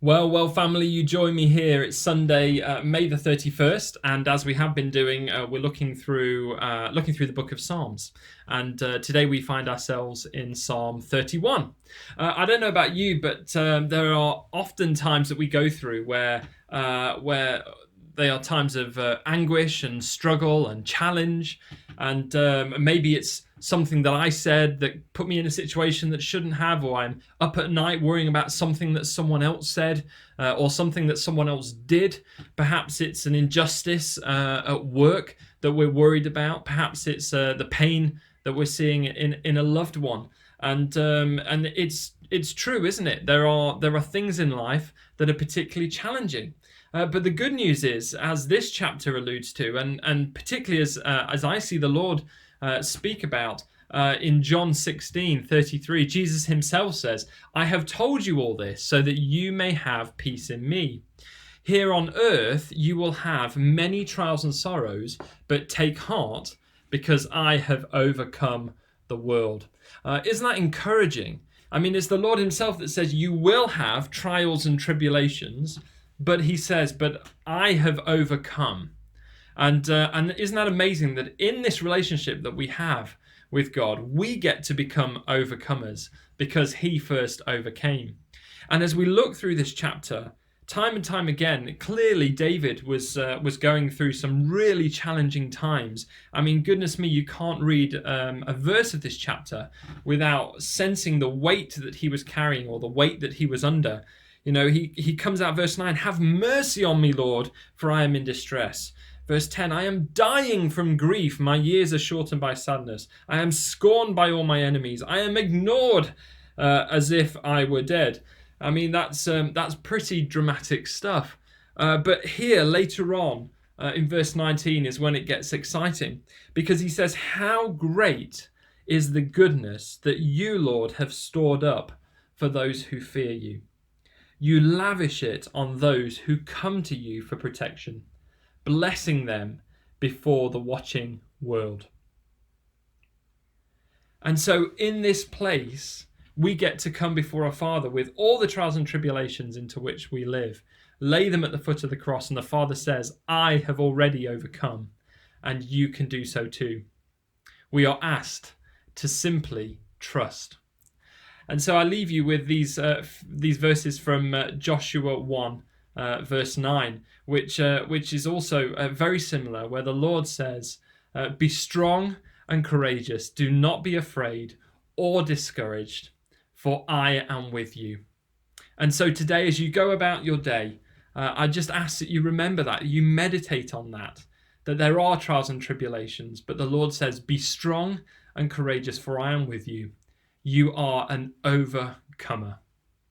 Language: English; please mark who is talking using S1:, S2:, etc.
S1: Well, family, you join me here. It's Sunday, May the 31st, and as we have been doing, we're looking through the book of Psalms. And today we find ourselves in Psalm 31. I don't know about you, but there are often times that we go through where they are times of anguish and struggle and challenge, and maybe it's something that I said that put me in a situation that shouldn't have, or I'm up at night worrying about something that someone else said, or something that someone else did. Perhaps it's an injustice at work that we're worried about. Perhaps it's the pain that we're seeing in a loved one, and it's true, isn't it? There are things in life that are particularly challenging. But the good news is, as this chapter alludes to, and particularly as I see the Lord speak about in John 16:33, Jesus himself says, "I have told you all this so that you may have peace in me. Here on earth you will have many trials and sorrows, but take heart, because I have overcome the world." Isn't that encouraging? I mean, it's the Lord himself that says you will have trials and tribulations, but he says, "But I have overcome." And isn't that amazing that in this relationship that we have with God, we get to become overcomers because he first overcame. And as we look through this chapter, time and time again, clearly David was going through some really challenging times. I mean, goodness me, you can't read a verse of this chapter without sensing the weight that he was carrying, or the weight that he was under. You know, he comes out, verse 9, "Have mercy on me, Lord, for I am in distress." Verse 10, "I am dying from grief. My years are shortened by sadness. I am scorned by all my enemies. I am ignored as if I were dead." I mean, that's pretty dramatic stuff. But here, later on, in verse 19, is when it gets exciting, because he says, "How great is the goodness that you, Lord, have stored up for those who fear you. You lavish it on those who come to you for protection, blessing them before the watching world." And so in this place, we get to come before our Father with all the trials and tribulations into which we live, lay them at the foot of the cross, and the Father says, "I have already overcome, and you can do so too." We are asked to simply trust. And so I leave you with these verses from Joshua 1, verse 9, which is also very similar, where the Lord says, "Be strong and courageous. Do not be afraid or discouraged, for I am with you." And so today, as you go about your day, I just ask that you remember that, you meditate on that there are trials and tribulations, but the Lord says, "Be strong and courageous, for I am with you. You are an overcomer."